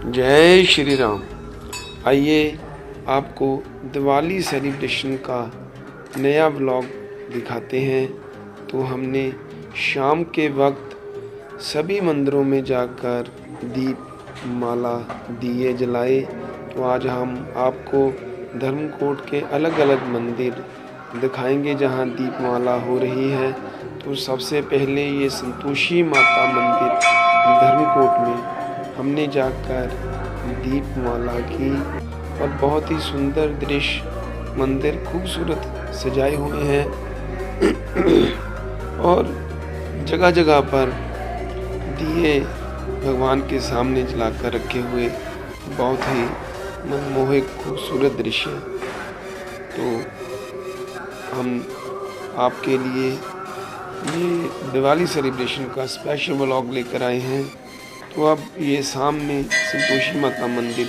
जय श्री राम। आइए आपको दिवाली सेलिब्रेशन का नया व्लॉग दिखाते हैं। तो हमने शाम के वक्त सभी मंदिरों में जाकर दीप माला दिए जलाए। तो आज हम आपको धर्मकोट के अलग अलग मंदिर दिखाएंगे जहां दीपमाला हो रही है। तो सबसे पहले ये संतोषी माता मंदिर धर्मकोट में हमने जाकर दीपमाला की और बहुत ही सुंदर दृश्य, मंदिर खूबसूरत सजाए हुए हैं और जगह जगह पर दिए भगवान के सामने जलाकर रखे हुए, बहुत ही मनमोहक खूबसूरत दृश्य। तो हम आपके लिए ये दिवाली सेलिब्रेशन का स्पेशल व्लॉग लेकर आए हैं। तो अब ये सामने संतोषी माता मंदिर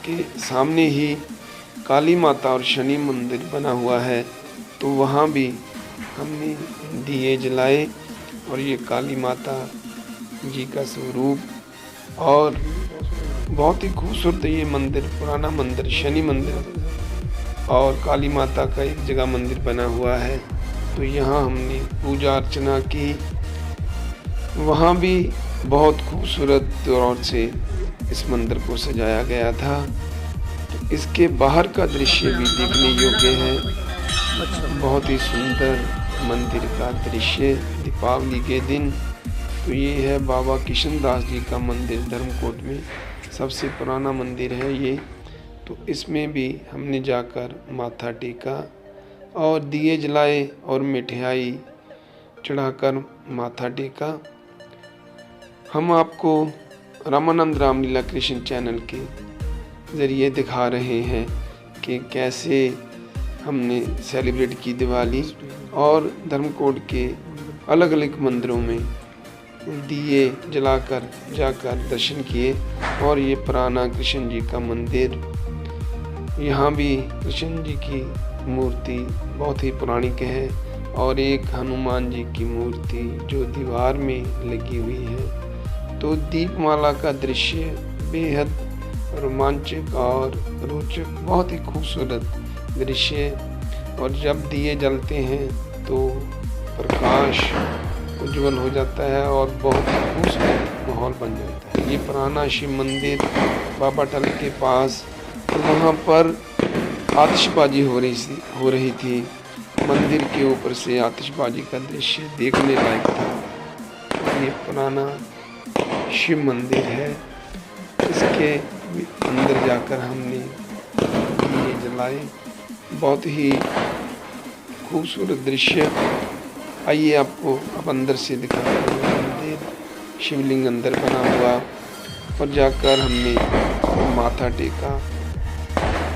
के सामने ही काली माता और शनि मंदिर बना हुआ है। तो वहाँ भी हमने दिए जलाए और ये काली माता जी का स्वरूप और बहुत ही खूबसूरत ये मंदिर, पुराना मंदिर, शनि मंदिर और काली माता का एक जगह मंदिर बना हुआ है। तो यहाँ हमने पूजा अर्चना की। वहाँ भी बहुत खूबसूरत तौर से इस मंदिर को सजाया गया था। तो इसके बाहर का दृश्य भी देखने योग्य है। बहुत ही सुंदर मंदिर का दृश्य दीपावली के दिन। तो ये है बाबा किशन दास जी का मंदिर, धर्मकोट में सबसे पुराना मंदिर है ये। तो इसमें भी हमने जाकर माथा टेका और दिए जलाए और मिठाई चढ़ाकर माथा टेका। हम आपको रामानंद रामलीला कृष्ण चैनल के ज़रिए दिखा रहे हैं कि कैसे हमने सेलिब्रेट की दिवाली और धर्मकोट के अलग अलग मंदिरों में दिए जलाकर जाकर दर्शन किए। और ये पुराना कृष्ण जी का मंदिर, यहाँ भी कृष्ण जी की मूर्ति बहुत ही पुरानी है और एक हनुमान जी की मूर्ति जो दीवार में लगी हुई है। तो दीपमाला का दृश्य बेहद रोमांचक और रोचक, बहुत ही खूबसूरत दृश्य। और जब दिए जलते हैं तो प्रकाश उज्जवल हो जाता है और बहुत ही खूबसूरत माहौल बन जाता है। ये पुराना शिव मंदिर बाबा टल के पास, तो वहाँ पर आतिशबाजी हो रही थी। मंदिर के ऊपर से आतिशबाजी का दृश्य देखने लायक था। ये पुराना शिव मंदिर है। इसके अंदर जाकर हमने दिए जलाए, बहुत ही खूबसूरत दृश्य। आइए आपको अब अंदर से दिखाते हैं मंदिर, शिवलिंग अंदर बना हुआ। और जाकर हमने माथा टेका।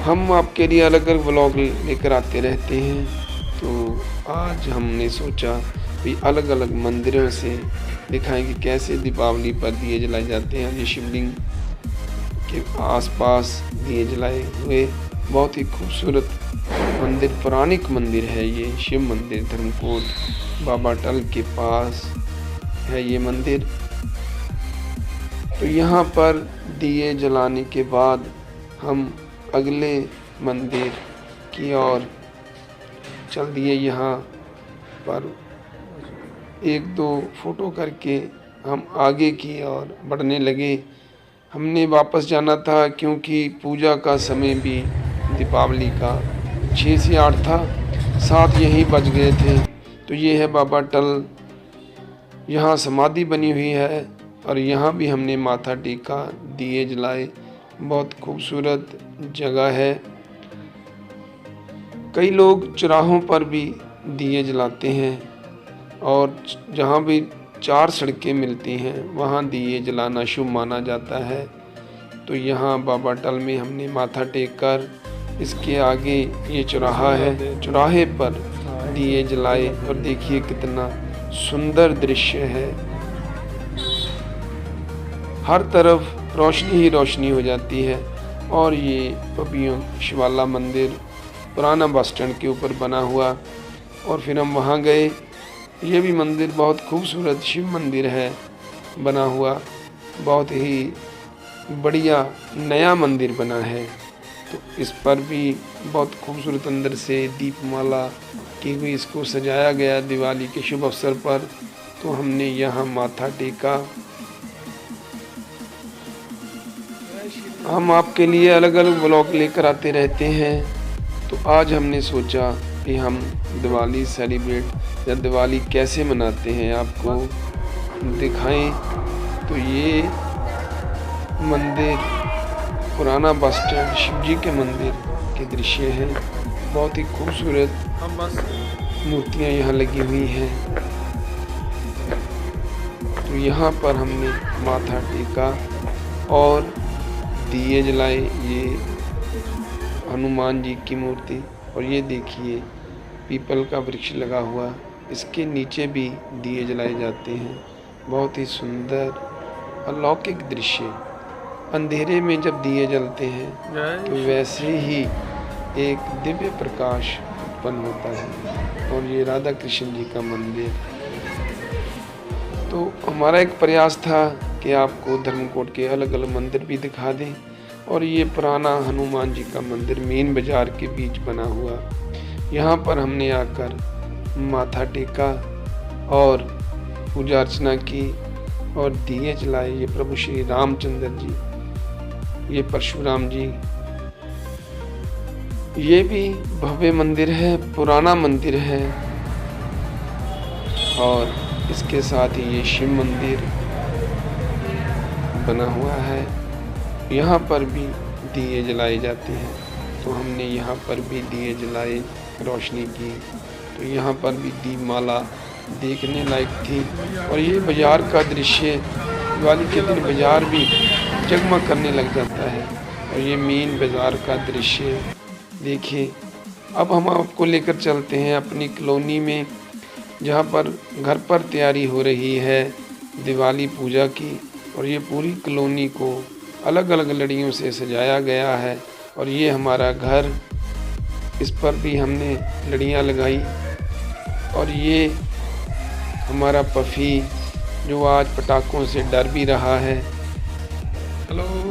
हम आपके लिए अलग अलग व्लॉग लेकर आते रहते हैं। तो आज हमने सोचा भी अलग अलग मंदिरों से दिखाएंगे कैसे दीपावली पर दिए जलाए जाते हैं। ये शिवलिंग के आसपास दिए जलाए हुए बहुत ही खूबसूरत मंदिर, पौराणिक मंदिर है ये शिव मंदिर। धर्मकोट बाबा टल के पास है ये मंदिर। तो यहाँ पर दिए जलाने के बाद हम अगले मंदिर की ओर चल दिए। यहाँ पर एक दो फोटो करके हम आगे की ओर बढ़ने लगे। हमने वापस जाना था क्योंकि पूजा का समय भी दीपावली का 6 से 8 था, 7 यहीं बज गए थे। तो ये है बाबा टल, यहाँ समाधि बनी हुई है और यहाँ भी हमने माथा टेका, दिए जलाए। बहुत खूबसूरत जगह है। कई लोग चौराहों पर भी दिए जलाते हैं और जहाँ भी 4 सड़कें मिलती हैं वहाँ दिए जलाना शुभ माना जाता है। तो यहाँ बाबा टल में हमने माथा टेक कर, इसके आगे ये चौराहा है, चौराहे पर दिए जलाए और देखिए कितना सुंदर दृश्य है। हर तरफ रोशनी ही रोशनी हो जाती है। और ये पपियों शिवाला मंदिर पुराना बस स्टैंड के ऊपर बना हुआ। और फिर हम वहाँ गए। ये भी मंदिर बहुत खूबसूरत शिव मंदिर है बना हुआ, बहुत ही बढ़िया नया मंदिर बना है। तो इस पर भी बहुत खूबसूरत अंदर से दीपमाला की हुई इसको सजाया गया दिवाली के शुभ अवसर पर। तो हमने यहाँ माथा टेका। हम आपके लिए अलग अलग ब्लॉग लेकर आते रहते हैं। तो आज हमने सोचा कि हम दिवाली सेलिब्रेट या दिवाली कैसे मनाते हैं आपको दिखाएं। तो ये मंदिर पुराना बस स्टैंड शिवजी के मंदिर के दृश्य हैं। बहुत ही खूबसूरत मूर्तियाँ यहाँ लगी हुई हैं। तो यहाँ पर हमने माथा टेका और दिए जलाए। ये हनुमान जी की मूर्ति, और ये देखिए पीपल का वृक्ष लगा हुआ, इसके नीचे भी दिए जलाए जाते हैं। बहुत ही सुंदर अलौकिक दृश्य। अंधेरे में जब दिए जलते हैं तो वैसे ही एक दिव्य प्रकाश उत्पन्न होता है। और ये राधा कृष्ण जी का मंदिर। तो हमारा एक प्रयास था कि आपको धर्मकोट के अलग अलग मंदिर भी दिखा दें। और ये पुराना हनुमान जी का मंदिर मेन बाजार के बीच बना हुआ, यहाँ पर हमने आकर माथा टेका और पूजा अर्चना की और दिए जलाए। ये प्रभु श्री रामचंद्र जी, ये परशुराम जी। ये भी भव्य मंदिर है, पुराना मंदिर है। और इसके साथ ही ये शिव मंदिर बना हुआ है। यहाँ पर भी दिए जलाए जाते हैं। तो हमने यहाँ पर भी दिए जलाए, रोशनी की। तो यहाँ पर भी दीपमाला देखने लायक थी। और ये बाजार का दृश्य, दिवाली के दिन बाजार भी जगमग करने लग जाता है। और ये मेन बाजार का दृश्य देखिए। अब हम आपको लेकर चलते हैं अपनी कॉलोनी में, जहाँ पर घर पर तैयारी हो रही है दिवाली पूजा की। और ये पूरी कॉलोनी को अलग अलग लड़ियों से सजाया गया है। और ये हमारा घर, इस पर भी हमने लड़ियाँ लगाई। और ये हमारा पफ़ी जो आज पटाखों से डर भी रहा है।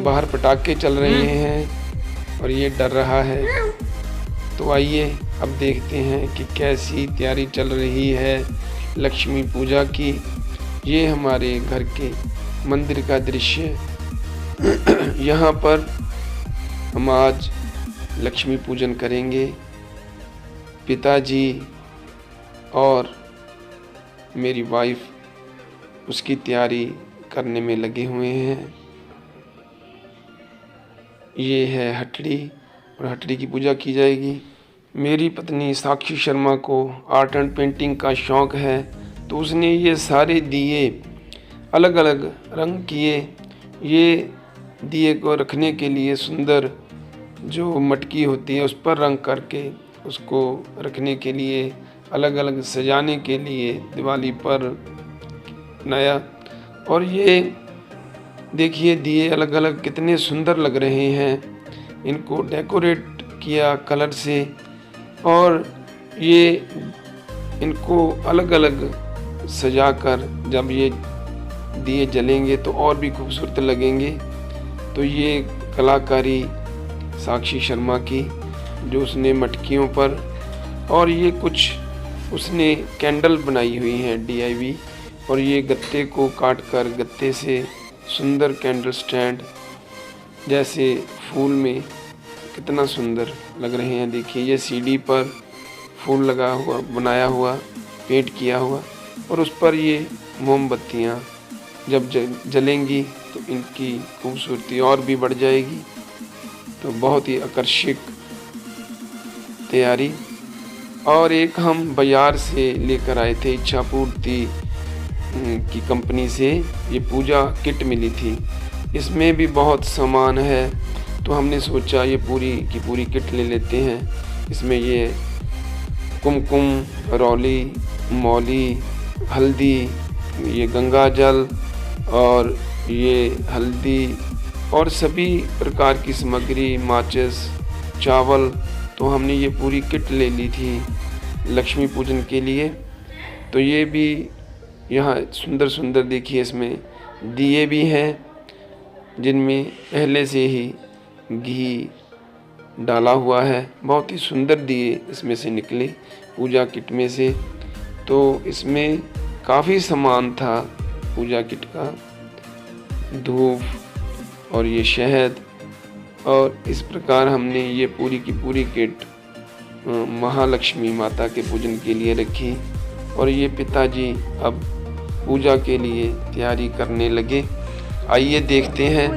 बाहर पटाखे चल रहे हैं और ये डर रहा है। तो आइए अब देखते हैं कि कैसी तैयारी चल रही है लक्ष्मी पूजा की। ये हमारे घर के मंदिर का दृश्य। यहाँ पर हम आज लक्ष्मी पूजन करेंगे। पिताजी और मेरी वाइफ उसकी तैयारी करने में लगे हुए हैं। ये है हटड़ी, और हटड़ी की पूजा की जाएगी। मेरी पत्नी साक्षी शर्मा को आर्ट एंड पेंटिंग का शौक़ है। तो उसने ये सारे दिए अलग अलग रंग किए। ये दिए को रखने के लिए सुंदर जो मटकी होती है उस पर रंग करके उसको रखने के लिए, अलग अलग सजाने के लिए दिवाली पर नया। और ये देखिए दिए अलग अलग कितने सुंदर लग रहे हैं। इनको डेकोरेट किया कलर से। और ये इनको अलग अलग सजाकर जब ये दिए जलेंगे तो और भी खूबसूरत लगेंगे। तो ये कलाकारी साक्षी शर्मा की, जो उसने मटकियों पर, और ये कुछ उसने कैंडल बनाई हुई हैं DIY। और ये गत्ते को काट कर गत्ते से सुंदर कैंडल स्टैंड जैसे फूल में कितना सुंदर लग रहे हैं। देखिए ये सीढ़ी पर फूल लगा हुआ, बनाया हुआ, पेंट किया हुआ। और उस पर ये मोमबत्तियाँ जब जलेंगी तो इनकी खूबसूरती और भी बढ़ जाएगी। तो बहुत ही आकर्षक तैयारी। और एक हम बाजार से लेकर आए थे, इच्छा पूर्ति की कंपनी से ये पूजा किट मिली थी। इसमें भी बहुत सामान है। तो हमने सोचा ये पूरी की पूरी किट ले लेते हैं। इसमें ये कुमकुम, रौली, मौली, हल्दी, ये गंगा जल और ये हल्दी और सभी प्रकार की सामग्री, माचिस, चावल। तो हमने ये पूरी किट ले ली थी लक्ष्मी पूजन के लिए। तो ये भी यहाँ सुंदर सुंदर देखिए, इसमें दिए भी हैं जिनमें पहले से ही घी डाला हुआ है। बहुत ही सुंदर दिए इसमें से निकले पूजा किट में से। तो इसमें काफ़ी सामान था पूजा किट का, धूप और ये शहद, और इस प्रकार हमने ये पूरी की पूरी किट महालक्ष्मी माता के पूजन के लिए रखी। और ये पिताजी अब पूजा के लिए तैयारी करने लगे। आइए देखते हैं।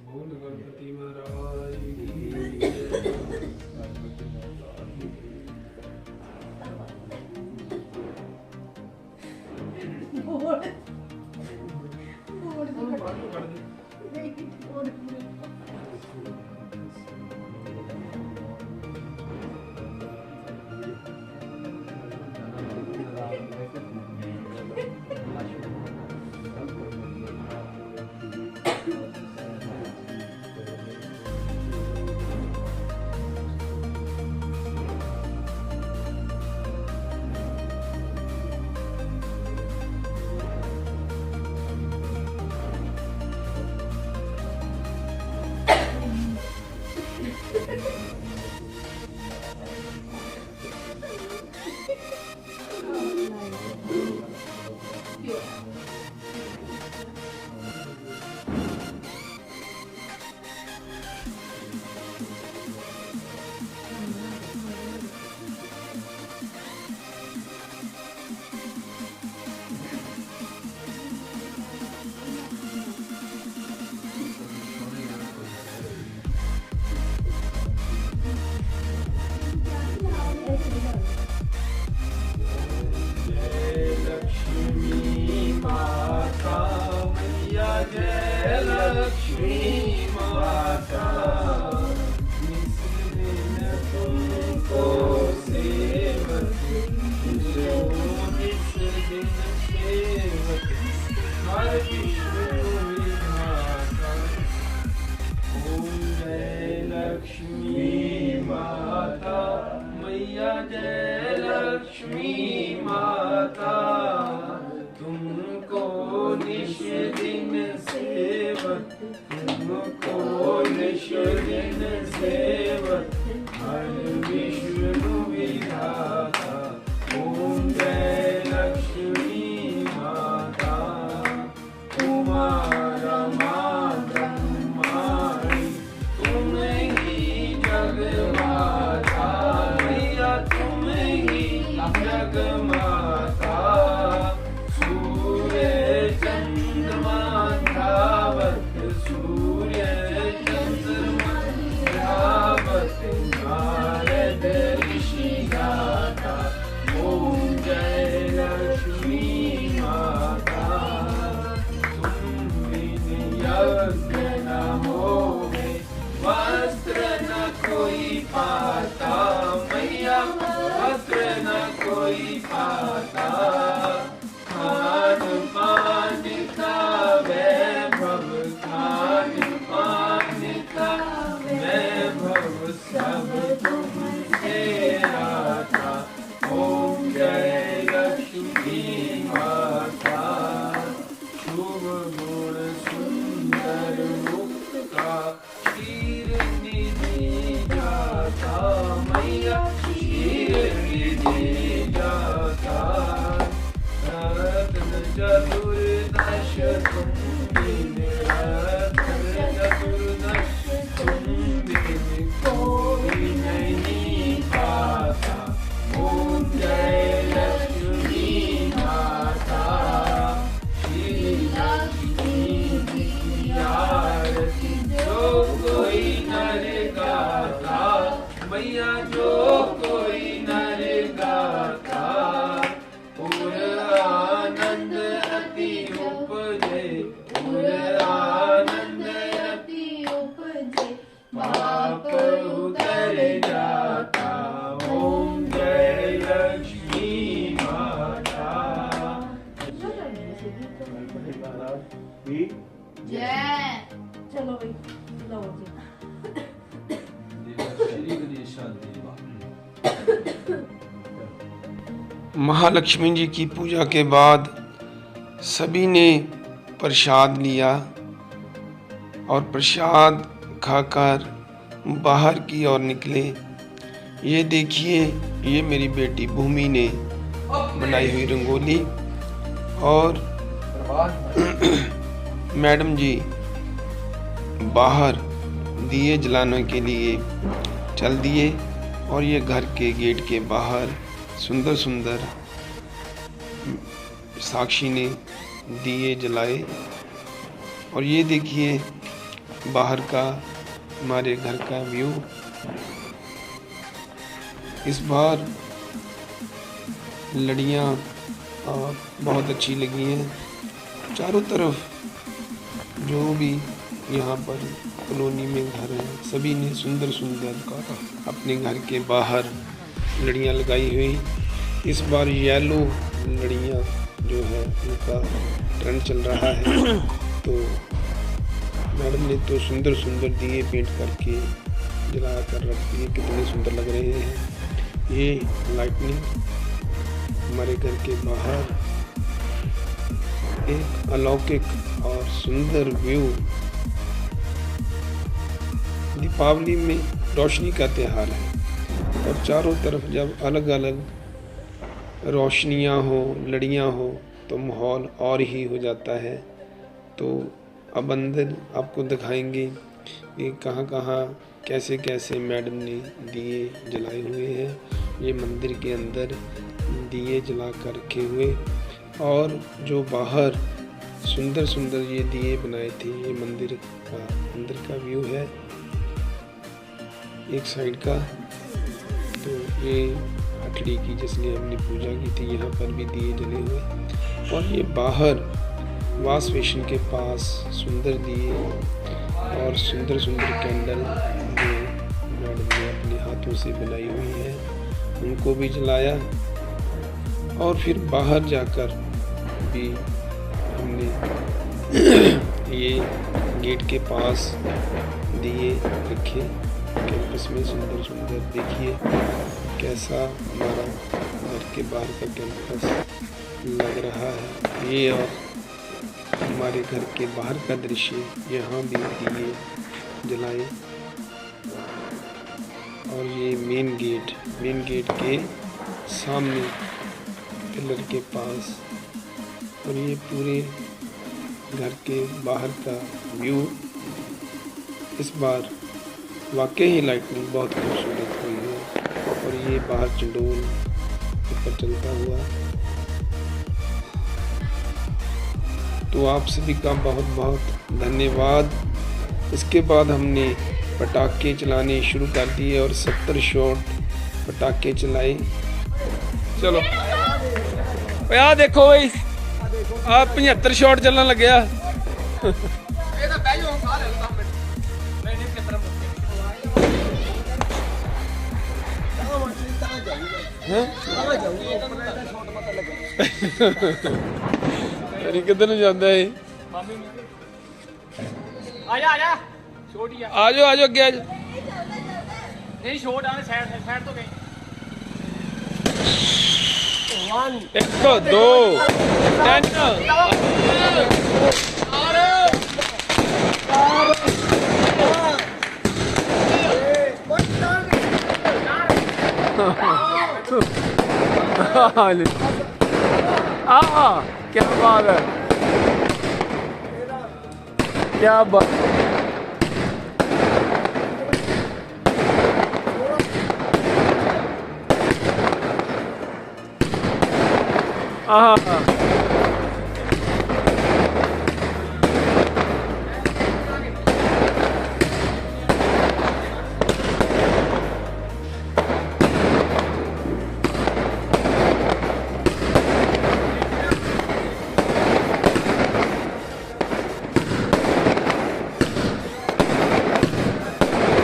बोल गणपति महाराज की जय। तुम कोई पाता, खान पान का वैभव, खान पान का वैभव सब तुमसे आता। ओम जय लक्ष्मी माता, शुभ गुण सुंदर मुक्त का क्षीर निधि जाता, मैया क्षीर निधि जाता। रत्न चतुर्दश तुम बिन, रत्न चतुर्दश तुम बिन कोई नहीं पाता। ओम जय लक्ष्मी माता, श्री लक्ष्मी की आरती जो कोई नर गाता, मैया जो कोई नर गाता। पुर आनंद अति उपजे, पुर आनंद अति उपजे, पाप उतर जाता। ओम जय लक्ष्मी माता। जय। चलो भाई लो जी। महालक्ष्मी जी की पूजा के बाद सभी ने प्रसाद लिया और प्रसाद खाकर बाहर की ओर निकले। ये देखिए, ये मेरी बेटी भूमि ने बनाई हुई रंगोली और मैडम जी बाहर दिए जलाने के लिए चल दिए और ये घर के गेट के बाहर सुंदर सुंदर साक्षी ने दिए जलाए। और ये देखिए बाहर का हमारे घर का व्यू। इस बार लड़ियाँ और बहुत अच्छी लगी हैं। चारों तरफ जो भी यहाँ पर कॉलोनी में घर हैं सभी ने सुंदर सुंदर अपने घर के बाहर लड़ियाँ लगाई हुई। इस बार येलो लड़ियाँ जो है उनका ट्रेंड चल रहा है, तो मैडम ने तो सुंदर सुंदर दिए पेंट करके जला कर रख दिए, कितने सुंदर लग रहे हैं। ये लाइटनिंग हमारे घर के बाहर एक अलौकिक और सुंदर व्यू। दीपावली में रोशनी का त्यौहार है और चारों तरफ जब अलग अलग रोशनियां हो, लड़ियां हो तो माहौल और ही हो जाता है। तो अब अंदर आपको दिखाएंगे कि कहाँ कहाँ कैसे कैसे मैडम ने दिए जलाए हुए हैं। ये मंदिर के अंदर दिए जला कर रखे हुए और जो बाहर सुंदर सुंदर ये दिए बनाए थे, ये मंदिर का अंदर का व्यू है एक साइड का। तो ये हटड़ी की जिसने हमने पूजा की थी, यहाँ पर भी दिए जले हुए। और ये बाहर वाश बेसिन के पास सुंदर दिए और सुंदर सुंदर कैंडल जो मैडम ने अपने हाथों से बनाई हुई है उनको भी जलाया। और फिर बाहर जाकर भी हमने ये गेट के पास दिए रखे कैंपस में सुंदर सुंदर। देखिए कैसा हमारा घर के बाहर का कैंपस लग रहा है। ये और हमारे घर के बाहर का दृश्य, यहाँ भी दिए जलाए। और ये मेन गेट के सामने पिलर के पास। और ये पूरे घर के बाहर का व्यू। इस बार वाकई ही लाइटनिंग बहुत खूबसूरत हुई है। और ये बाहर चंडोल ऊपर चलता हुआ। तो आप सभी का बहुत बहुत धन्यवाद। इसके बाद हमने पटाखे चलाने शुरू कर दिए और 70 शॉट पटाखे चलाए। चलो यार देखो भाई, आप 75 शॉट चलने लगे आ। हैं अरे किधर ਨੂੰ ਜਾਂਦਾ ਹੈ ਆ ਜਾ ਛੋਟੀ ਆ ਆਜੋ ਆਜੋ ਅੱਗੇ ਆਜੋ ਨਹੀਂ ਛੋਟ ਆ ਸਾਈਡ ਤੋਂ ਗਈ 1 2 क्या बात है क्या बात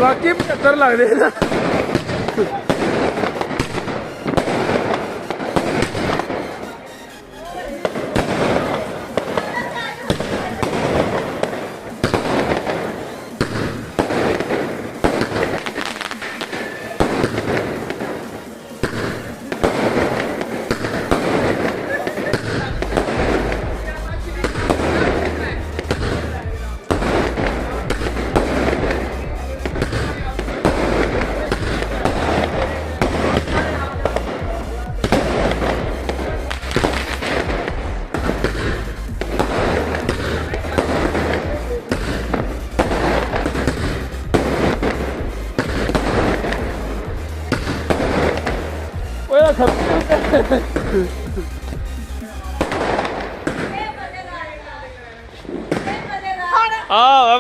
बाकी 75 लगते हैं ना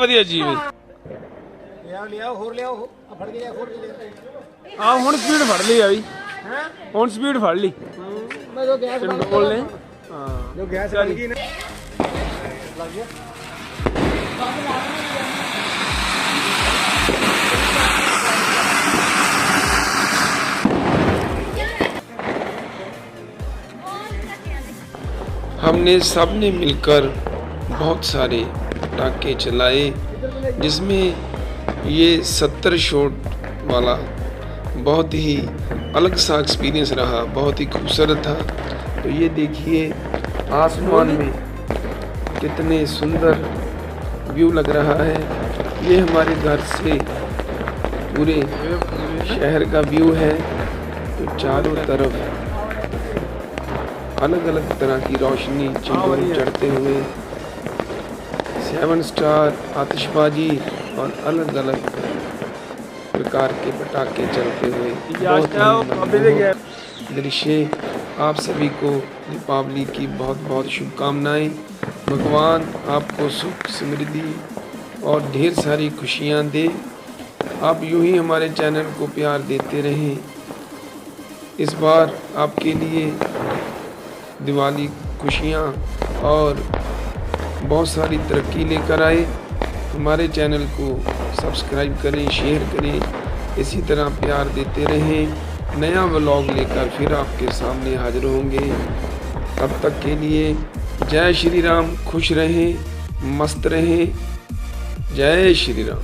ਵਧੀਆ ਜੀ ਲਿਆਓ ਹੋਰ ਲਿਆਓ ਫੜ ਕੇ ਜਾ ਖੋਲ ਕੇ ਆ ਹੁਣ ਸਪੀਡ ਫੜ ਲਈ ਆ ਵੀ ਹੁਣ ਸਪੀਡ ਫੜ ਲਈ ਮੈਂ ਜੋ ਗੈਸ ਕੰਟਰੋਲ ਨੇ ਹਾਂ ਜੋ ਗੈਸ ਬਣ ਗਈ ਨਾ ਲੱਗ ਗਿਆ हमने सब ने मिलकर बहुत सारे पटाखे चलाए जिसमें ये 70 शॉट वाला बहुत ही अलग सा एक्सपीरियंस रहा, बहुत ही खूबसूरत था। तो ये देखिए आसमान में कितने सुंदर व्यू लग रहा है। ये हमारे घर से पूरे शहर का व्यू है। तो चारों तरफ अलग अलग तरह की रोशनी चिंगारी चढ़ते हुए 7 स्टार आतिशबाजी और अलग अलग प्रकार के पटाखे चलते हुए दृश्य। आप सभी को दीपावली की बहुत बहुत शुभकामनाएं। भगवान आपको सुख समृद्धि और ढेर सारी खुशियां दे। आप यूं ही हमारे चैनल को प्यार देते रहें। इस बार आपके लिए दिवाली खुशियाँ और बहुत सारी तरक्की लेकर आए। हमारे चैनल को सब्सक्राइब करें, शेयर करें, इसी तरह प्यार देते रहें। नया व्लॉग लेकर फिर आपके सामने हाजिर होंगे। तब तक के लिए जय श्री राम। खुश रहें, मस्त रहें। जय श्री राम।